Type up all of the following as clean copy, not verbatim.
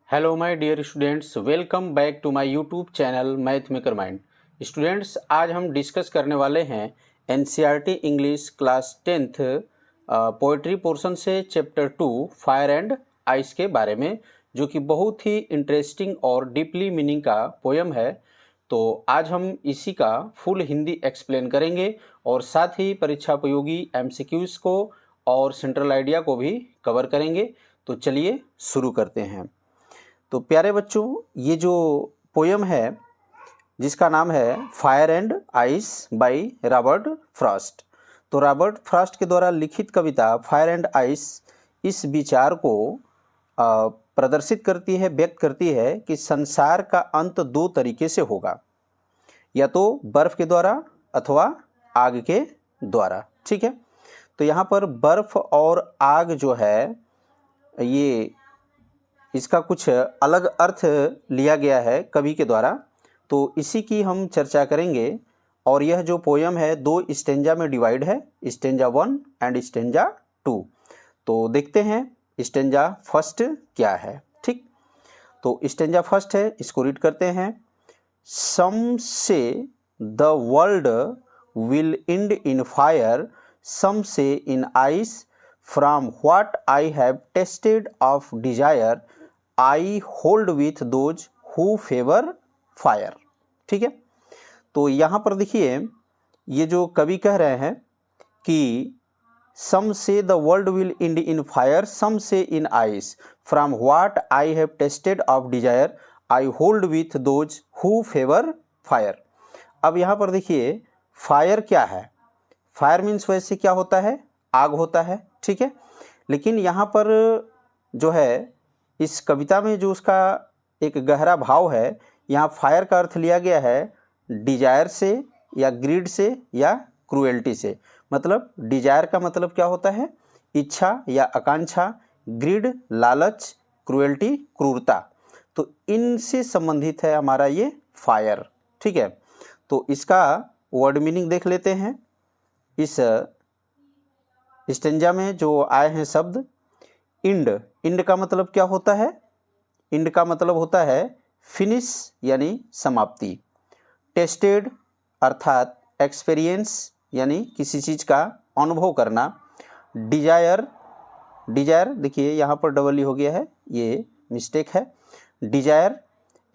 Hello my dear students, welcome back to my YouTube channel math maker mind. Students, आज हम discuss करने वाले हैं NCERT English class 10th poetry portion से chapter 2 fire and ice के बारे में, जो कि बहुत ही इंटरेस्टिंग और डीपली मीनिंग का पोयम है। तो आज हम इसी का फुल हिंदी एक्सप्लेन करेंगे और साथ ही परीक्षा उपयोगी एमसीक्यूज को और सेंट्रल आइडिया को भी कवर करेंगे। तो चलिए शुरू करते हैं। तो प्यारे बच्चों, ये जो पोयम है जिसका नाम है fire and ice by Robert Frost. तो रॉबर्ट फ्रॉस्ट के द्वारा लिखित कविता फायर एंड आइस इस विचार को प्रदर्शित करती है, व्यक्त करती है कि संसार का अंत दो तरीके से होगा, या तो बर्फ के द्वारा अथवा आग के द्वारा। ठीक है, तो यहाँ पर बर्फ और आग जो है ये इसका कुछ अलग अर्थ लिया गया है कवि के द्वारा, तो इसी की हम चर्चा करेंगे। और यह जो पोयम है दो स्टेंजा में डिवाइड है, स्टेंजा 1 एंड स्टेंजा 2। तो देखते हैं स्टेंजा फर्स्ट क्या है। ठीक, तो स्टेंजा फर्स्ट है, इसको रीड करते हैं। Some say the world will end in fire, some say in ice, from what I have tasted of desire, I hold with those who favour fire. ठीक है, तो यहाँ पर देखिए ये जो कवि कह रहे हैं कि some say the world will end in fire, some say in ice, from what I have tasted of desire, I hold with those who favour fire. अब यहाँ पर देखिए फायर क्या है। फायर मीन्स वैसे क्या होता है, आग होता है। ठीक है, लेकिन यहाँ पर जो है इस कविता में जो उसका एक गहरा भाव है, यहाँ फायर का अर्थ लिया गया है डिजायर से या ग्रीड से या क्रूएल्टी से। मतलब डिजायर का मतलब क्या होता है, इच्छा या आकांक्षा, ग्रीड लालच, क्रूएल्टी क्रूरता। तो इनसे संबंधित है हमारा ये फायर। ठीक है, तो इसका वर्ड मीनिंग देख लेते हैं। इस स्टेंजा में जो आए हैं शब्द, इंड, इंड का मतलब क्या होता है, इंड का मतलब होता है फिनिश यानी समाप्ति। टेस्टेड अर्थात एक्सपीरियंस यानी किसी चीज़ का अनुभव करना। डिजायर, डिजायर देखिए यहाँ पर डबल ई हो गया है, ये मिस्टेक है। डिजायर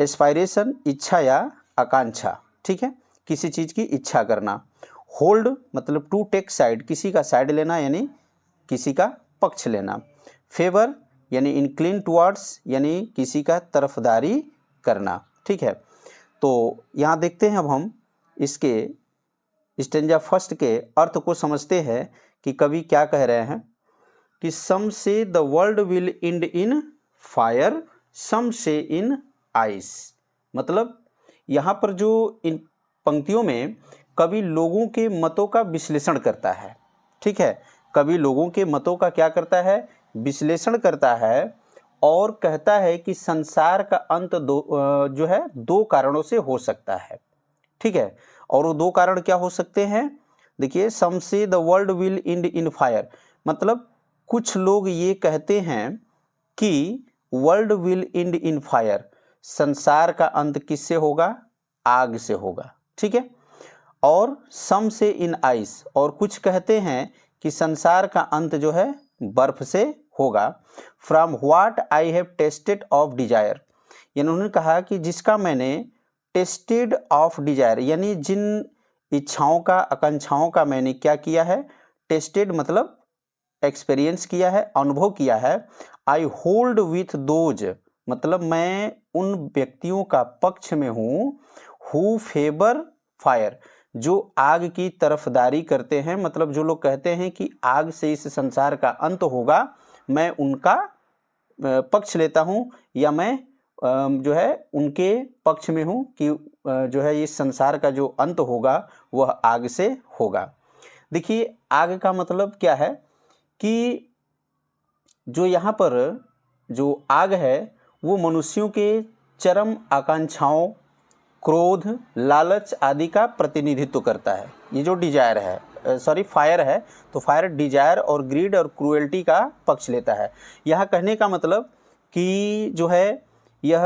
एस्पायरेशन, इच्छा या आकांक्षा। ठीक है, किसी चीज़ की इच्छा करना। होल्ड मतलब टू टेक साइड, किसी का साइड लेना यानी किसी का पक्ष लेना। फेवर यानी इंक्लिन टुवर्ड्स यानी किसी का तरफदारी करना। ठीक है, तो यहाँ देखते हैं अब हम इसके स्टेंजा फर्स्ट के अर्थ को समझते हैं कि कवि क्या कह रहे हैं कि some say the world will end in fire, some say in ice. मतलब यहाँ पर जो इन पंक्तियों में कवि लोगों के मतों का विश्लेषण करता है। ठीक है, कवि लोगों के मतों का क्या करता है, विश्लेषण करता है और कहता है कि संसार का अंत जो है दो कारणों से हो सकता है। ठीक है, और वो दो कारण क्या हो सकते हैं, देखिए सम say the world will end in fire, मतलब कुछ लोग ये कहते हैं कि world will end in fire, संसार का अंत किससे होगा, आग से होगा। ठीक है, और सम से इन आइस, और कुछ कहते हैं कि संसार का अंत जो है बर्फ से होगा। From what I have tasted of Dzire, यानी उन्होंने कहा कि जिसका मैंने टेस्टेड ऑफ डिजायर यानी जिन इच्छाओं का आकांक्षाओं का मैंने क्या किया है, टेस्टेड मतलब एक्सपीरियंस किया है, अनुभव किया है। आई होल्ड विथ दोज मतलब मैं उन व्यक्तियों का पक्ष में हूँ, हु फेवर फायर जो आग की तरफदारी करते हैं। मतलब जो लोग कहते हैं कि आग से इस संसार का अंत होगा, मैं उनका पक्ष लेता हूँ, या मैं जो है उनके पक्ष में हूँ कि जो है इस संसार का जो अंत होगा वह आग से होगा। देखिए आग का मतलब क्या है कि जो यहाँ पर जो आग है वो मनुष्यों के चरम आकांक्षाओं, क्रोध, लालच आदि का प्रतिनिधित्व करता है। ये जो डिजायर है, फायर है, तो फायर डिजायर और ग्रीड और क्रूएल्टी का पक्ष लेता है। यहाँ कहने का मतलब कि जो है यह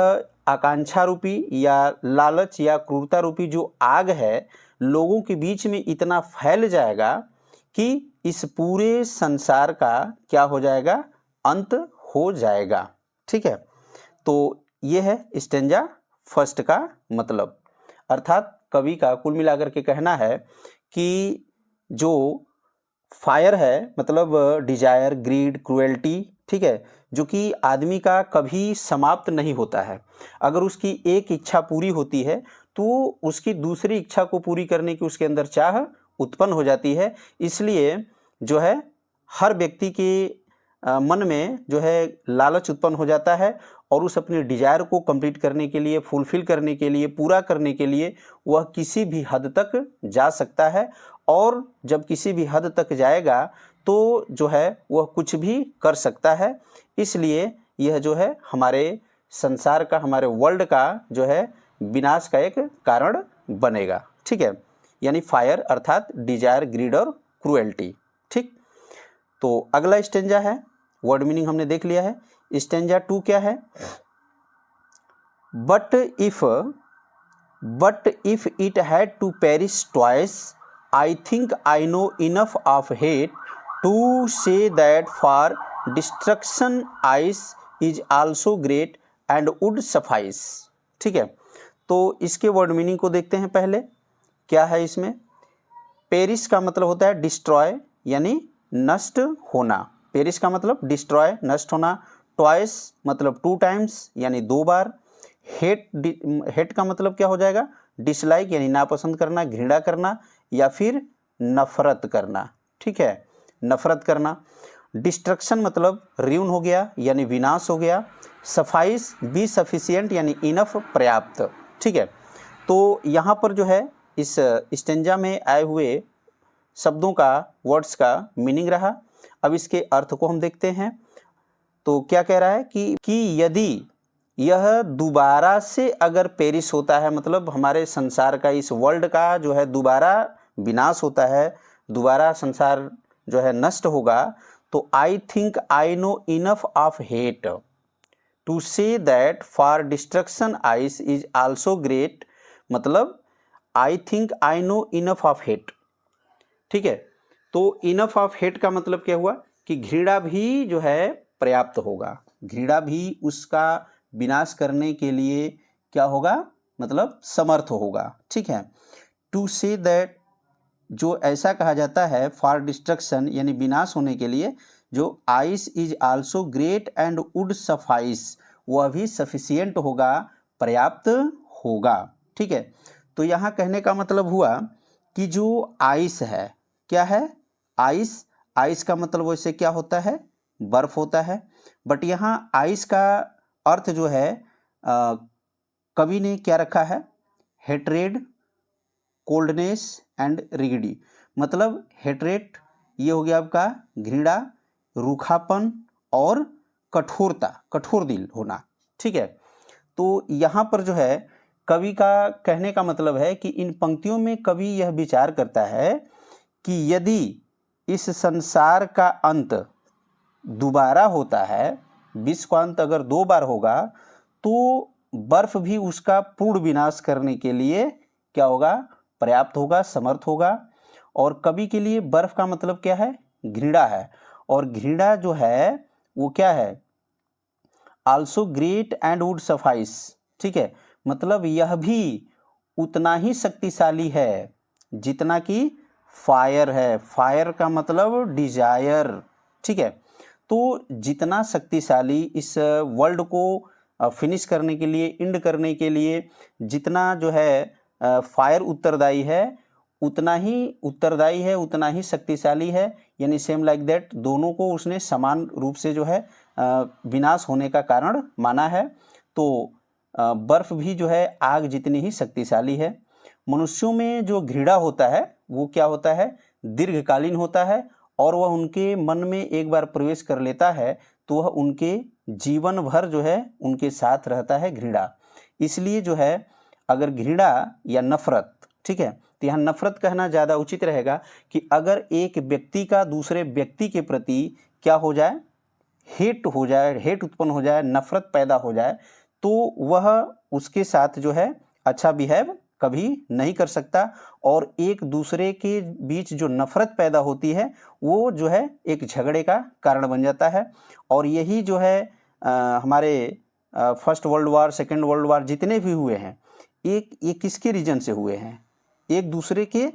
आकांक्षा रूपी या लालच या क्रूरता रूपी जो आग है लोगों के बीच में इतना फैल जाएगा कि इस पूरे संसार का क्या हो जाएगा, अंत हो जाएगा। ठीक है, तो ये है स्टेंजा फर्स्ट का मतलब। अर्थात कवि का कुल मिलाकर के कहना है कि जो फायर है मतलब डिजायर, ग्रीड, क्रुएल्टी, ठीक है, जो कि आदमी का कभी समाप्त नहीं होता है। अगर उसकी एक इच्छा पूरी होती है तो उसकी दूसरी इच्छा को पूरी करने की उसके अंदर चाह उत्पन्न हो जाती है। इसलिए जो है हर व्यक्ति के मन में जो है लालच उत्पन्न हो जाता है और उस अपनी डिजायर को कंप्लीट करने के लिए, फुलफिल करने के लिए, पूरा करने के लिए वह किसी भी हद तक जा सकता है। और जब किसी भी हद तक जाएगा तो जो है वह कुछ भी कर सकता है। इसलिए यह जो है हमारे संसार का, हमारे वर्ल्ड का जो है विनाश का एक कारण बनेगा। ठीक है, यानी फायर अर्थात डिजायर, ग्रीड और क्रुएल्टी। ठीक, तो अगला स्टेंजा है, वर्ड मीनिंग हमने देख लिया है। स्टेंजा 2 क्या है? But if it had to perish twice, I think I know enough of hate to say that for destruction ice is also great and would suffice. ठीक है, तो इसके वर्ड मीनिंग को देखते हैं पहले। क्या है इसमें? पेरिश का मतलब होता है डिस्ट्रॉय यानी नष्ट होना। पेरिश का मतलब डिस्ट्रॉय, नष्ट होना। ट्वाइस मतलब 2 टाइम्स यानी 2 बार। हेट का मतलब क्या हो जाएगा? डिसलाइक यानी नापसंद करना, घृणा करना या फिर नफरत करना। ठीक है, नफरत करना। डिस्ट्रक्शन मतलब र्यून हो गया यानी विनाश हो गया। सफाइस बी सफिशिएंट यानी इनफ, पर्याप्त। ठीक है, तो यहाँ पर जो है इस स्टेंजा में आए हुए शब्दों का, वर्ड्स का मीनिंग रहा। अब इसके अर्थ को हम देखते हैं। तो क्या कह रहा है कि यदि यह दोबारा से अगर पेरिश होता है, मतलब हमारे संसार का, इस वर्ल्ड का जो है दोबारा विनाश होता है, दोबारा संसार जो है नष्ट होगा, तो I think I know enough of hate to say that for destruction ice is also great. मतलब I think I know enough of hate. ठीक है, तो इनफ ऑफ हेट का मतलब क्या हुआ कि घृणा भी जो है पर्याप्त होगा, घृणा भी उसका विनाश करने के लिए क्या होगा, मतलब समर्थ होगा। ठीक है, टू से दैट जो ऐसा कहा जाता है फॉर डिस्ट्रक्शन यानी विनाश होने के लिए, जो ice is also great and would suffice, वह भी सफिशिएंट होगा, पर्याप्त होगा। ठीक है, तो यहाँ कहने का मतलब हुआ कि जो आइस है, क्या है? आइस। आइस का मतलब वैसे क्या होता है? बर्फ होता है। बट यहाँ आइस का अर्थ जो है कवि ने क्या रखा है? Hatred, coldness and rigidity. मतलब हेट्रेट ये हो गया आपका घृणा, रूखापन और कठोरता, कठोर दिल होना। ठीक है, तो यहाँ पर जो है कवि का कहने का मतलब है कि इन पंक्तियों में कवि यह विचार करता है कि यदि इस संसार का अंत दोबारा होता है, विश्व का अंत अगर 2 बार होगा, तो बर्फ भी उसका पूर्ण विनाश करने के लिए क्या होगा? पर्याप्त होगा, समर्थ होगा। और कवि के लिए बर्फ का मतलब क्या है? घृणा है। और घृणा जो है वो क्या है? Also great and would suffice. ठीक है, मतलब यह भी उतना ही शक्तिशाली है जितना कि फायर है। फायर का मतलब डिजायर। ठीक है, तो जितना शक्तिशाली इस वर्ल्ड को फिनिश करने के लिए, इंड करने के लिए जितना जो है फायर उत्तरदायी है, उतना ही शक्तिशाली है। यानी सेम लाइक दैट, दोनों को उसने समान रूप से जो है विनाश होने का कारण माना है। तो बर्फ भी जो है आग जितनी ही शक्तिशाली है। मनुष्यों में जो घृणा होता है वो क्या होता है? दीर्घकालीन होता है, और वह उनके मन में एक बार प्रवेश कर लेता है तो वह उनके जीवन भर जो है उनके साथ रहता है घृणा। इसलिए जो है अगर घृणा या नफरत, ठीक है, तो यहाँ नफरत कहना ज़्यादा उचित रहेगा कि अगर एक व्यक्ति का दूसरे व्यक्ति के प्रति क्या हो जाए? हेट हो जाए, हेट उत्पन्न हो जाए, नफरत पैदा हो जाए, तो वह उसके साथ जो है अच्छा बिहेव कभी नहीं कर सकता, और एक दूसरे के बीच जो नफरत पैदा होती है वो जो है एक झगड़े का कारण बन जाता है। और यही जो है हमारे first world war, second world war जितने भी हुए हैं, ये किसके रीजन से हुए हैं? एक दूसरे के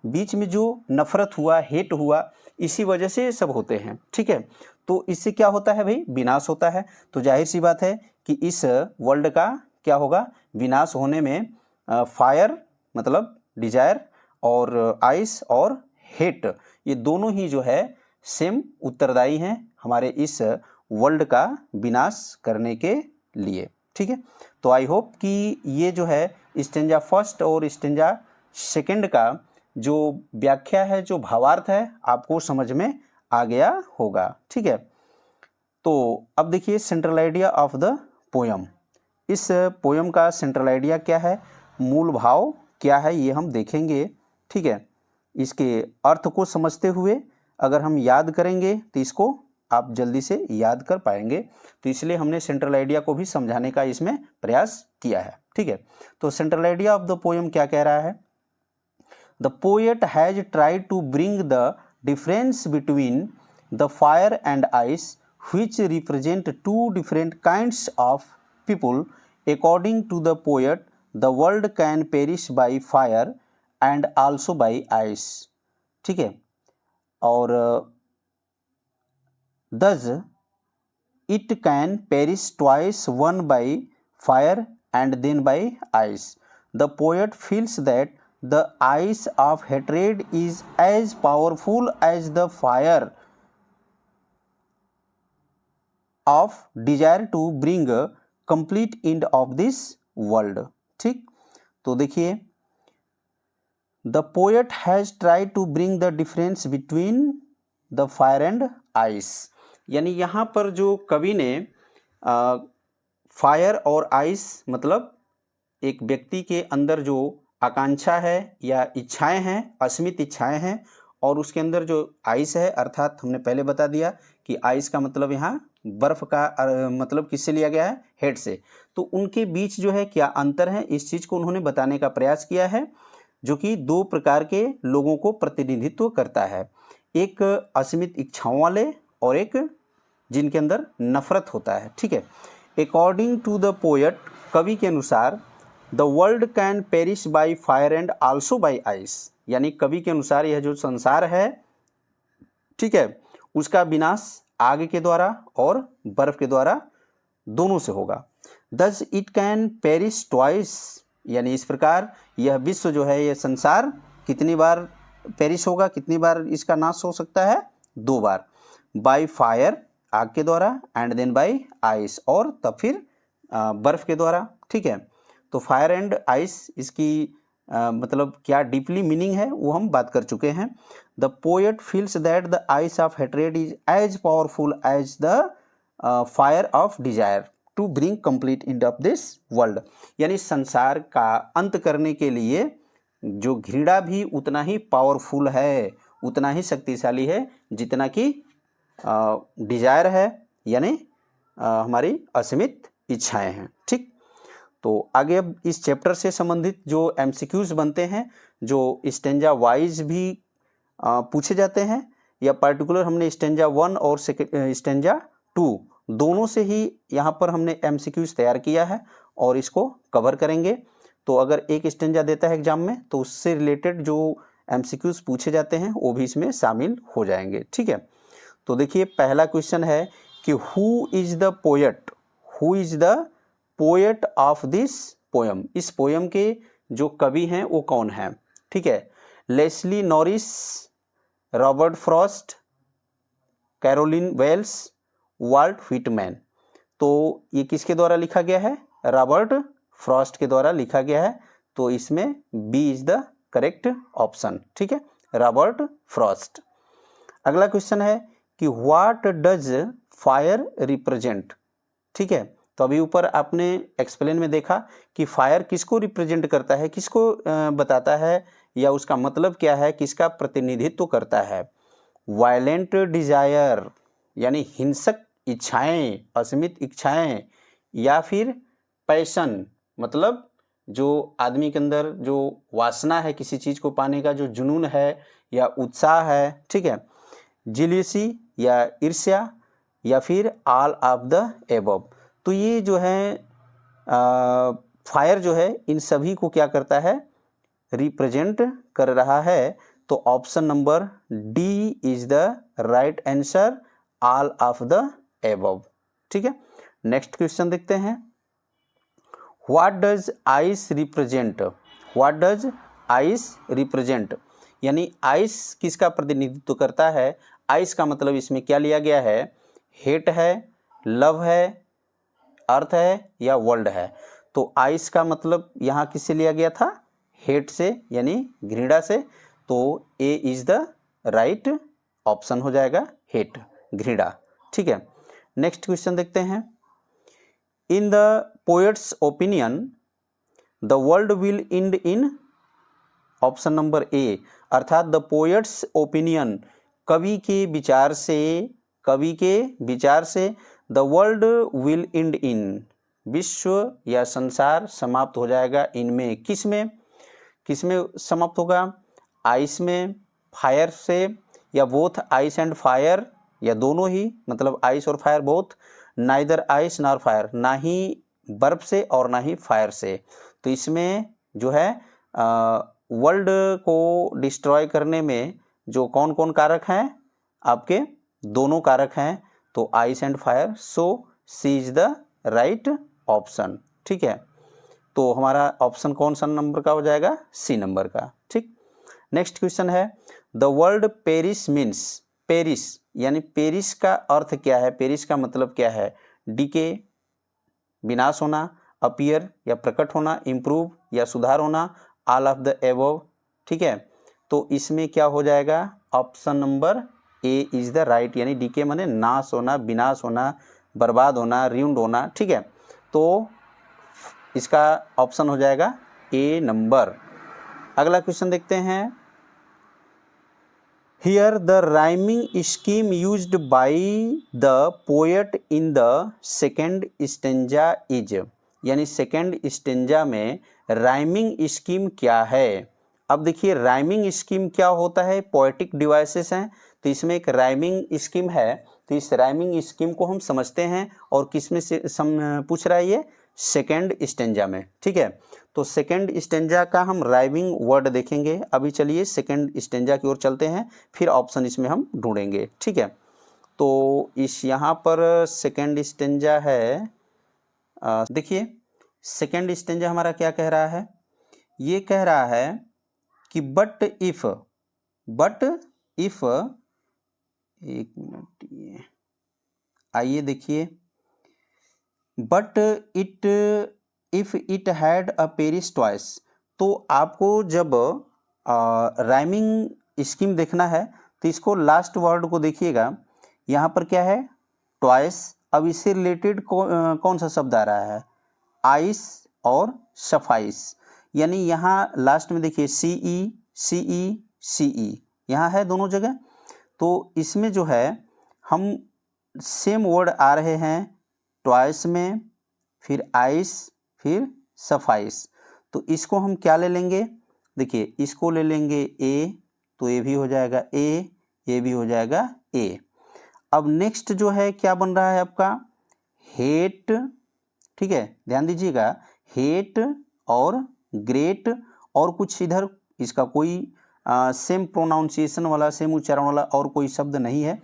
बीच में जो नफरत हुआ, हेट हुआ, इसी वजह से ये सब होते हैं। ठीक है, तो इससे क्या होता है भाई? विनाश होता है। तो जाहिर सी बात है कि इस वर्ल्ड का क्या होगा? विनाश होने में फायर मतलब डिजायर और आइस और हेट, ये दोनों ही जो है सेम उत्तरदायी हैं हमारे इस वर्ल्ड का विनाश करने के लिए। ठीक है, तो आई होप कि ये जो है स्टेंजा फर्स्ट और स्टेंजा सेकंड का जो व्याख्या है, जो भावार्थ है, आपको समझ में आ गया होगा। ठीक है, तो अब देखिए central idea of the poem. इस पोयम का सेंट्रल आइडिया क्या है, मूल भाव क्या है, ये हम देखेंगे। ठीक है, इसके अर्थ को समझते हुए अगर हम याद करेंगे तो इसको आप जल्दी से याद कर पाएंगे, तो इसलिए हमने सेंट्रल आइडिया को भी समझाने का इसमें प्रयास किया है। ठीक है, तो central idea of the poem क्या कह रहा है? The poet has tried to bring the difference between the fire and ice which represent two different kinds of people. According to the poet, the world can perish by fire and also by ice. ठीक है, और thus it can perish twice, one by fire and then by ice. The poet feels that the ice of hatred is as powerful as the fire of desire to bring a complete end of this world. ठीक, तो देखिए the poet has tried to bring the difference between the fire and ice, यानी यहाँ पर जो कवि ने fire और आइस मतलब एक व्यक्ति के अंदर जो आकांक्षा है या इच्छाएं हैं, असीमित इच्छाएं हैं, और उसके अंदर जो आइस है, अर्थात हमने पहले बता दिया कि आइस का मतलब यहाँ बर्फ का मतलब किससे लिया गया है? हेड से। तो उनके बीच जो है क्या अंतर है, इस चीज़ को उन्होंने बताने का प्रयास किया है, जो कि दो प्रकार के लोगों को प्रतिनिधित्व करता है, एक असीमित इच्छाओं वाले और एक जिनके अंदर नफरत होता है। ठीक है, अकॉर्डिंग टू द पोएट, कवि के अनुसार, the world can perish by fire and also by ice, यानी कवि के अनुसार यह जो संसार है, ठीक है, उसका विनाश आग के द्वारा और बर्फ के द्वारा दोनों से होगा। Thus it can perish twice, यानी इस प्रकार यह विश्व जो है, यह संसार कितनी बार पेरिश होगा, कितनी बार इसका नाश हो सकता है? 2 बार। बाय फायर आग के द्वारा, एंड देन बाय आइस, और तब फिर बर्फ के द्वारा। ठीक है, तो फायर एंड आइस इसकी मतलब क्या डीपली मीनिंग है वो हम बात कर चुके हैं। The poet feels that the ice of hatred is as powerful as the fire of desire to bring complete end of this world, यानी संसार का अंत करने के लिए जो घृणा भी उतना ही पावरफुल है, उतना ही शक्तिशाली है जितना कि डिजायर है, यानी हमारी असीमित इच्छाएं हैं। ठीक, तो आगे अब इस चैप्टर से संबंधित जो एमसीक्यूज बनते हैं, जो स्टेंजा वाइज भी पूछे जाते हैं, या पर्टिकुलर हमने स्टेंजा 1 और स्टेंजा 2 दोनों से ही यहाँ पर हमने एमसीक्यूज तैयार किया है और इसको कवर करेंगे। तो अगर एक स्टेंजा देता है एग्जाम में तो उससे रिलेटेड जो एमसीक्यूज पूछे जाते हैं वो भी इसमें शामिल हो जाएंगे। ठीक है, तो देखिए पहला क्वेश्चन है कि who is the poet, who is the poet of this poem, इस पोएम के जो कवि हैं वो कौन है? ठीक है, Leslie Norris, Robert Frost, Caroline Wells, Walt Whitman. तो ये किसके द्वारा लिखा गया है? रॉबर्ट फ्रॉस्ट के द्वारा लिखा गया है, तो इसमें B is the correct option. ठीक है, रॉबर्ट फ्रॉस्ट। अगला क्वेश्चन है कि व्हाट डज फायर रिप्रेजेंट। ठीक है, तो अभी ऊपर आपने एक्सप्लेन में देखा कि फायर किसको रिप्रेजेंट करता है, किसको बताता है, या उसका मतलब क्या है, किसका प्रतिनिधित्व करता है? वायलेंट डिजायर, यानी हिंसक इच्छाएं, असीमित इच्छाएं, या फिर पैशन मतलब जो आदमी के अंदर जो वासना है किसी चीज़ को पाने का, जो जुनून है या उत्साह है, ठीक है। जेलिसी या ईर्ष्या या फिर ऑल ऑफ द एबव। तो ये जो है फायर जो है इन सभी को क्या करता है, रिप्रेजेंट कर रहा है। तो option number D is the right answer, all of the above, ठीक है। नेक्स्ट क्वेश्चन देखते हैं। What does ice represent? What does ice represent यानी आइस किसका प्रतिनिधित्व करता है? आइस का मतलब इसमें क्या लिया गया है? हेट है, लव है, अर्थ है या वर्ल्ड है? तो आइस का मतलब यहाँ किससे लिया गया था? हेट से यानी घृणा से। तो ए इज द राइट ऑप्शन हो जाएगा, हेट, घृणा, ठीक है। नेक्स्ट क्वेश्चन देखते हैं। In the poets opinion the world will end in, option number A, अर्थात द पोएट्स ओपिनियन, कवि के विचार से, कवि के विचार से द वर्ल्ड विल एंड इन, विश्व या संसार समाप्त हो जाएगा इनमें, किसमें, किसमें समाप्त होगा? आइस में, फायर से, या बोथ आइस एंड फायर, या दोनों ही, मतलब आइस और fire both, neither ice nor fire, ना ही बर्फ से और ना ही फायर से। तो इसमें जो है वर्ल्ड को डिस्ट्रॉय करने में जो कौन कौन कारक हैं? आपके दोनों कारक हैं, तो ice and fire. So C is the right option, ठीक है। तो हमारा ऑप्शन कौन सा नंबर का हो जाएगा? सी नंबर का, ठीक। नेक्स्ट क्वेश्चन है। The world Paris means, Paris यानी पेरिस का अर्थ क्या है? पेरिस का मतलब क्या है? डीके, विनाश होना, अपीयर या प्रकट होना, इम्प्रूव या सुधार होना, ऑल ऑफ द एबव, ठीक है। तो इसमें क्या हो जाएगा? Option number A is the right, यानी डीके माने नाश होना, विनाश होना, बर्बाद होना, रिउंड होना, ठीक है। तो इसका ऑप्शन हो जाएगा ए नंबर। अगला क्वेश्चन देखते हैं। Here the rhyming scheme used by the poet in the second stanza is, यानी सेकेंड स्टेंजा में राइमिंग स्कीम क्या है? अब देखिए राइमिंग स्कीम क्या होता है? पोएटिक डिवाइसेस हैं, तो इसमें एक राइमिंग स्कीम है। तो इस राइमिंग स्कीम को हम समझते हैं और किस में से पूछ रहा है ये? सेकेंड स्टेंजा में, ठीक है। तो सेकेंड स्टेंजा का हम राइमिंग वर्ड देखेंगे। अभी चलिए सेकेंड स्टेंजा की ओर चलते हैं, फिर ऑप्शन इसमें हम ढूंढेंगे, ठीक है। तो इस यहाँ पर सेकेंड स्टेंजा है, देखिए सेकेंड स्टेंजा हमारा क्या कह रहा है? ये कह रहा है कि बट इफ, एक मिनट, ये आइए देखिए, but it if it had a Paris twice. तो आपको जब राइमिंग स्कीम देखना है तो इसको लास्ट वर्ड को देखिएगा, यहाँ पर क्या है? ट्वाइस। अब इससे रिलेटेड कौन सा शब्द आ रहा है? आइस और सफाइस, यानी यहाँ लास्ट में देखिए सी ई सी ई सी ई यहाँ है दोनों जगह। तो इसमें जो है हम सेम वर्ड आ रहे हैं ट्वाइस में, फिर आइस, फिर सफाइस। तो इसको हम क्या ले लेंगे? देखिए इसको ले लेंगे ए, तो ये भी हो जाएगा ए, ये भी हो जाएगा ए। अब नेक्स्ट जो है क्या बन रहा है आपका? हेट, ठीक है, ध्यान दीजिएगा, हेट और ग्रेट, और कुछ इधर इसका कोई सेम प्रोनाउंसिएशन वाला, सेम उच्चारण वाला और कोई शब्द नहीं है।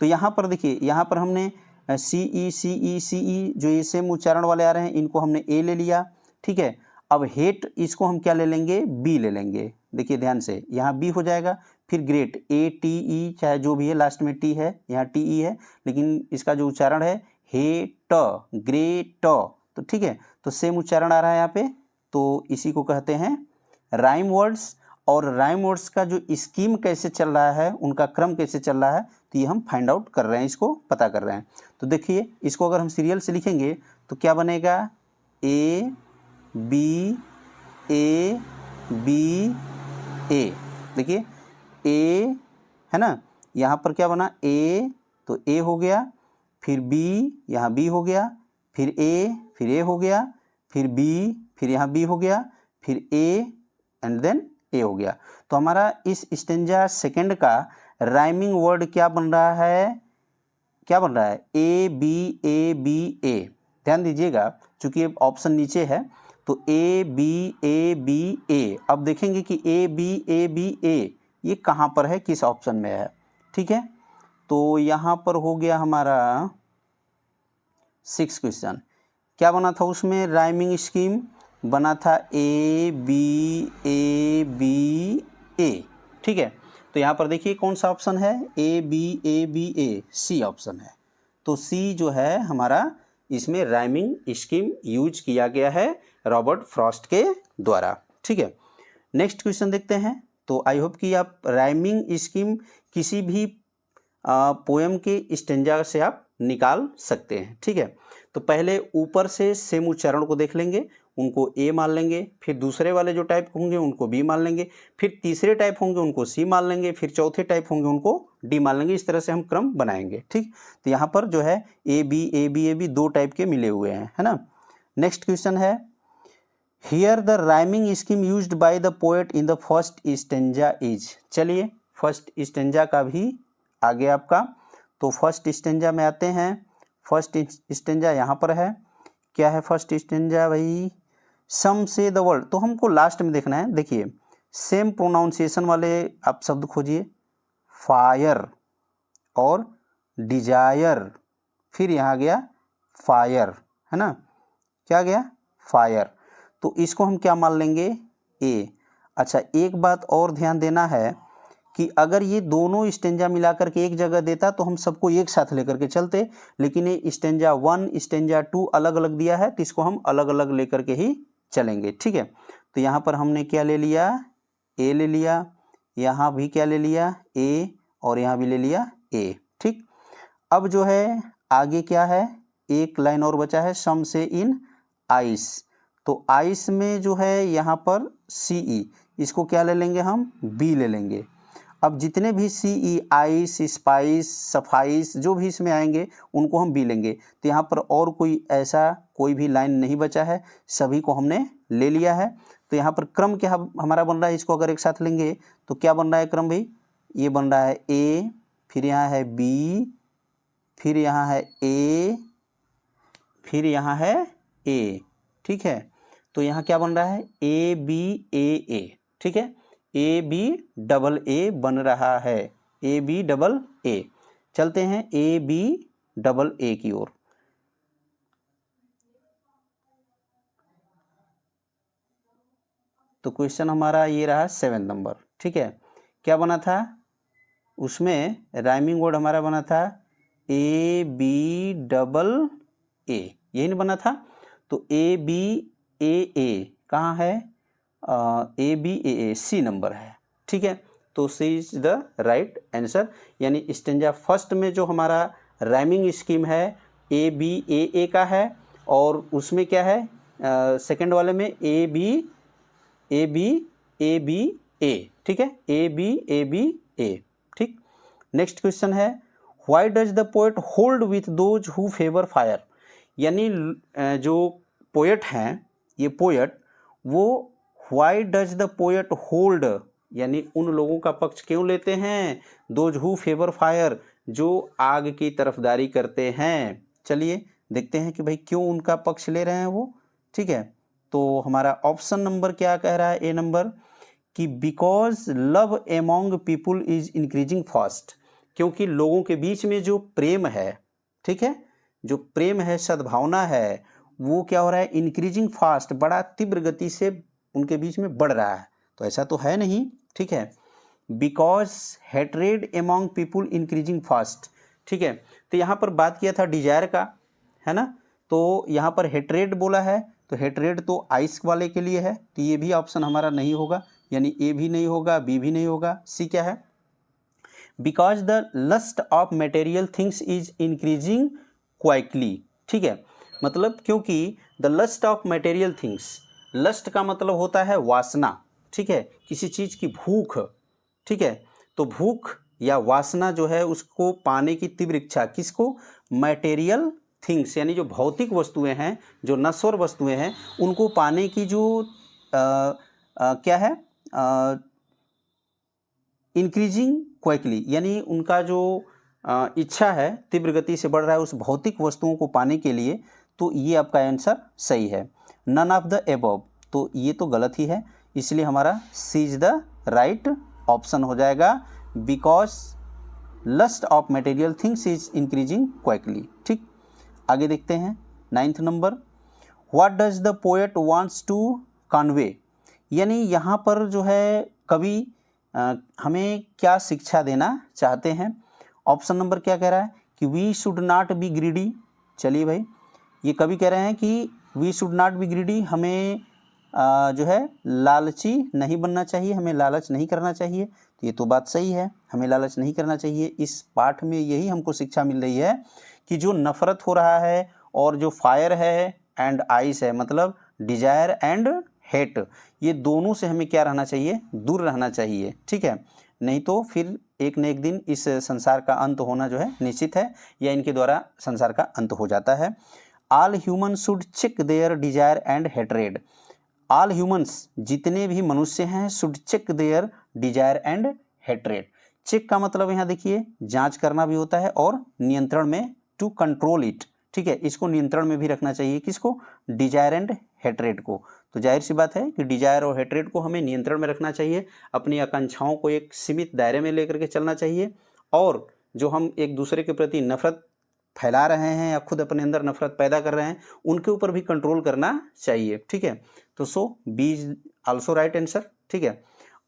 तो यहाँ पर देखिए, यहाँ पर हमने सी ई जो ये सेम उच्चारण वाले आ रहे हैं इनको हमने ए ले लिया, ठीक है। अब हेट इसको हम क्या ले लेंगे? बी ले लेंगे। देखिए ध्यान से, यहाँ बी हो जाएगा, फिर ग्रेट ए टी ई, चाहे जो भी है लास्ट में टी है, यहाँ टी ई है, लेकिन इसका जो उच्चारण है हेट, ग्रेट, तो ठीक है, तो सेम उच्चारण आ रहा है यहाँ पे। तो इसी को कहते हैं राइम वर्ड्स। और राइम वर्ड्स का जो स्कीम कैसे चल रहा है, उनका क्रम कैसे चल रहा है, तो ये हम फाइंड आउट कर रहे हैं, इसको पता कर रहे हैं। तो देखिए इसको अगर हम सीरियल से लिखेंगे तो क्या बनेगा? ए बी ए बी ए, देखिए ए है ना, यहाँ पर क्या बना? ए, तो ए हो गया, फिर बी, यहाँ बी हो गया, फिर ए हो गया, फिर बी, फिर यहाँ बी हो गया, फिर ए एंड देन ए हो गया। तो हमारा इस स्टेंजा सेकंड का राइमिंग वर्ड क्या बन रहा है, क्या बन रहा है, ए बी ए। ध्यान दीजिएगा, चूंकि ऑप्शन नीचे है तो ए बी ए। अब देखेंगे कि ए बी ए ये कहाँ पर है, किस ऑप्शन में है। ठीक है, तो यहाँ पर हो गया हमारा 6 क्वेश्चन। क्या बना था उसमें, राइमिंग स्कीम बना था ए बी ए। ठीक है, तो यहाँ पर देखिए कौन सा ऑप्शन है, A B A, C option है। तो सी जो है हमारा, इसमें राइमिंग स्कीम यूज किया गया है रॉबर्ट फ्रॉस्ट के द्वारा। ठीक है, नेक्स्ट क्वेश्चन देखते हैं। तो आई होप कि आप राइमिंग स्कीम किसी भी पोएम के स्टेंजा से आप निकाल सकते हैं। ठीक है, तो पहले ऊपर से सेम उच्चारण को देख लेंगे, उनको ए मान लेंगे, फिर दूसरे वाले जो टाइप होंगे उनको बी मान लेंगे, फिर तीसरे टाइप होंगे उनको सी मान लेंगे, फिर चौथे टाइप होंगे उनको डी मान लेंगे। इस तरह से हम क्रम बनाएंगे। ठीक, तो यहाँ पर जो है ए बी दो टाइप के मिले हुए हैं, है ना। नेक्स्ट क्वेश्चन है, here the rhyming scheme used by the poet in the first stanza is. चलिए फर्स्ट स्टेंजा का भी आ गया आपका। तो फर्स्ट स्टेंजा में आते हैं। फर्स्ट स्टेंजा यहाँ पर है, क्या है फर्स्ट स्टेंजा भाई, सम से द वर्ड। तो हमको लास्ट में देखना है। देखिए सेम प्रोनाउंसिएशन वाले आप शब्द खोजिए, फायर और डिजायर, फिर यहाँ गया फायर, है ना, क्या गया फायर। तो इसको हम क्या मान लेंगे, ए। अच्छा, एक बात और ध्यान देना है कि अगर ये दोनों स्टेंजा मिलाकर के एक जगह देता तो हम सबको एक साथ लेकर के चलते, लेकिन ये स्टेंजा 1 स्टेंजा 2 अलग अलग दिया है, तो इसको हम अलग अलग लेकर के ही चलेंगे। ठीक है, तो यहाँ पर हमने क्या ले लिया, ए ले लिया, यहाँ भी क्या ले लिया, ए, और यहाँ भी ले लिया ए। ठीक, अब जो है आगे क्या है, एक लाइन और बचा है, सम से इन आइस। तो आइस में जो है यहाँ पर सी ई, इसको क्या ले लेंगे हम, बी ले लेंगे। अब जितने भी सी ई, आइस, स्पाइस, सफाइस जो भी इसमें आएंगे उनको हम बी लेंगे। तो यहाँ पर और कोई ऐसा कोई भी लाइन नहीं बचा है, सभी को हमने ले लिया है। तो यहाँ पर क्रम क्या हमारा बन रहा है, इसको अगर एक साथ लेंगे तो क्या बन रहा है क्रम भाई, ये बन रहा है ए, फिर यहाँ है बी, फिर यहाँ है ए, फिर यहाँ है ए। ठीक है, तो यहाँ क्या बन रहा है, ए बी ए। ठीक है, ए बी डबल ए बन रहा है, ए बी डबल ए। चलते हैं ए बी डबल ए की ओर। तो क्वेश्चन हमारा ये रहा 7 नंबर। ठीक है, क्या बना था उसमें, राइमिंग वर्ड हमारा बना था ए बी डबल ए, यही नहीं बना था। तो ए बी ए कहाँ है, A B A, C number है। ठीक है, तो सी इज द राइट आंसर। यानी स्टेंजा फर्स्ट में जो हमारा राइमिंग स्कीम है ए बी ए का है, और उसमें क्या है सेकंड वाले में ए बी ए। ठीक है, ए बी ए। ठीक, नेक्स्ट क्वेश्चन है, why does the poet hold with those who favour fire. यानी जो पोएट हैं, ये पोएट वो why does the poet hold, यानी उन लोगों का पक्ष क्यों लेते हैं, दोज हु फेवर फायर, जो आग की तरफदारी करते हैं। चलिए देखते हैं कि भाई क्यों उनका पक्ष ले रहे हैं वो। ठीक है, तो हमारा ऑप्शन नंबर क्या कह रहा है, ए नंबर, कि because love among people is increasing fast. क्योंकि लोगों के बीच में जो प्रेम है, ठीक है, जो प्रेम है, सद्भावना है, वो क्या हो रहा है, इंक्रीजिंग फास्ट, बड़ा तीव्र गति से उनके बीच में बढ़ रहा है। तो ऐसा तो है नहीं। ठीक है, because hatred among people increasing fast. ठीक है, तो यहाँ पर बात किया था डिजायर का, है ना, तो यहाँ पर हेट्रेड बोला है, तो हेट्रेड तो आइस वाले के लिए है, तो ये भी ऑप्शन हमारा नहीं होगा, यानी ए भी नहीं होगा, बी भी नहीं होगा, सी क्या है, because the lust of material things is increasing quickly. ठीक है, मतलब क्योंकि the lust of material things, lust का मतलब होता है वासना। ठीक है, किसी चीज़ की भूख। ठीक है, तो भूख या वासना जो है उसको पाने की तीव्र इच्छा, किसको, मटेरियल थिंग्स यानी जो भौतिक वस्तुएं हैं, जो नश्वर वस्तुएं हैं, उनको पाने की जो क्या है, इंक्रीजिंग क्विकली, यानी उनका जो इच्छा है तीव्र गति से बढ़ रहा है उस भौतिक वस्तुओं को पाने के लिए। तो ये आपका आंसर सही है। नन ऑफ द एबव, तो ये तो गलत ही है, इसलिए हमारा C is the right option हो जाएगा, because lust of material things is increasing quickly. ठीक, आगे देखते हैं 9th number, what does the poet wants to convey, यानी यहाँ पर जो है कवि हमें क्या शिक्षा देना चाहते हैं। ऑप्शन नंबर क्या कह रहा है कि we should not be greedy. चलिए भाई, ये कवि कह रहे हैं कि we should not be greedy, हमें जो है लालची नहीं बनना चाहिए, हमें लालच नहीं करना चाहिए। तो ये तो बात सही है, हमें लालच नहीं करना चाहिए। इस पाठ में यही हमको शिक्षा मिल रही है कि जो नफ़रत हो रहा है और जो फायर है एंड आइस है, मतलब डिजायर एंड हेट, ये दोनों से हमें क्या रहना चाहिए, दूर रहना चाहिए। ठीक है, नहीं तो फिर एक न एक दिन इस संसार का अंत होना जो है निश्चित है, या इनके द्वारा संसार का अंत हो जाता है। All human should check their desire and hatred, all humans जितने भी मनुष्य हैं, should check their desire and hatred. Check का मतलब यहाँ देखिए जांच करना भी होता है और नियंत्रण में, टू कंट्रोल इट। ठीक है, इसको नियंत्रण में भी रखना चाहिए, किसको, डिजायर एंड हेट्रेड को। तो जाहिर सी बात है कि डिजायर और हेट्रेड को हमें नियंत्रण में रखना चाहिए, अपनी आकांक्षाओं को एक सीमित दायरे में लेकर के चलना चाहिए, और जो हम एक दूसरे के प्रति नफरत फैला रहे हैं या खुद अपने अंदर नफरत पैदा कर रहे हैं, उनके ऊपर भी कंट्रोल करना चाहिए। ठीक है, तो so B is also right answer. ठीक है,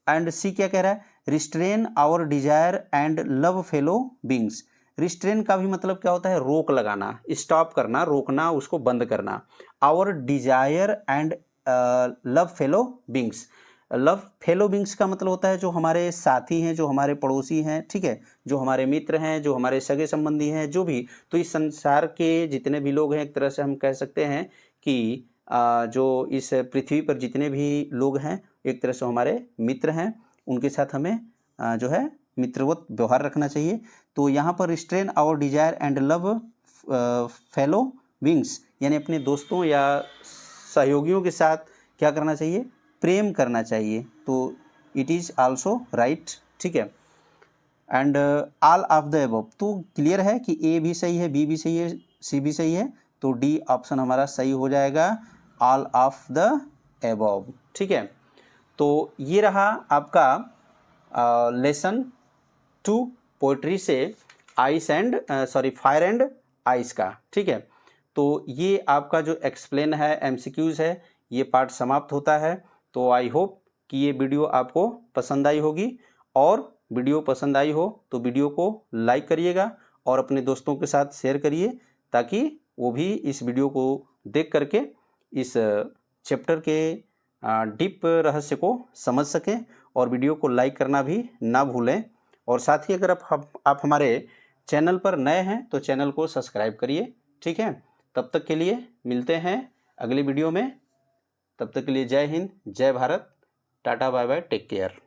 एंड सी क्या कह रहा है, restrain our desire and love fellow beings. Restrain का भी मतलब क्या होता है, रोक लगाना, स्टॉप करना, रोकना, उसको बंद करना। Our desire and love fellow beings, love fellow beings का मतलब होता है जो हमारे साथी हैं, जो हमारे पड़ोसी हैं। ठीक है, जो हमारे मित्र हैं, जो हमारे सगे संबंधी हैं, जो भी, तो इस संसार के जितने भी लोग हैं, एक तरह से हम कह सकते हैं कि जो इस पृथ्वी पर जितने भी लोग हैं, एक तरह से हमारे मित्र हैं, उनके साथ हमें जो है मित्रवत व्यवहार रखना चाहिए। तो यहाँ पर restrain our desire and love fellow beings, यानी अपने दोस्तों या सहयोगियों के साथ क्या करना चाहिए, प्रेम करना चाहिए। तो इट इज़ आल्सो राइट। ठीक है, and all of the above, तो क्लियर है कि ए भी सही है, बी भी सही है, सी भी सही है, तो डी ऑप्शन हमारा सही हो जाएगा, ऑल ऑफ द अबव। ठीक है, तो ये रहा आपका लेसन 2 पोइट्री से ice and fire and ice का। ठीक है, तो ये आपका जो एक्सप्लेन है, एमसीक्यूज़ है, ये पार्ट समाप्त होता है। तो आई होप कि ये वीडियो आपको पसंद आई होगी, और वीडियो पसंद आई हो तो वीडियो को लाइक करिएगा और अपने दोस्तों के साथ शेयर करिए, ताकि वो भी इस वीडियो को देख करके इस चैप्टर के डीप रहस्य को समझ सकें, और वीडियो को लाइक करना भी ना भूलें। और साथ ही अगर आप हमारे चैनल पर नए हैं तो चैनल को सब्सक्राइब करिए। ठीक है, तब तक के लिए मिलते हैं अगली वीडियो में। तब तक के लिए जय हिंद, जय Bharat, tata bye bye, take care.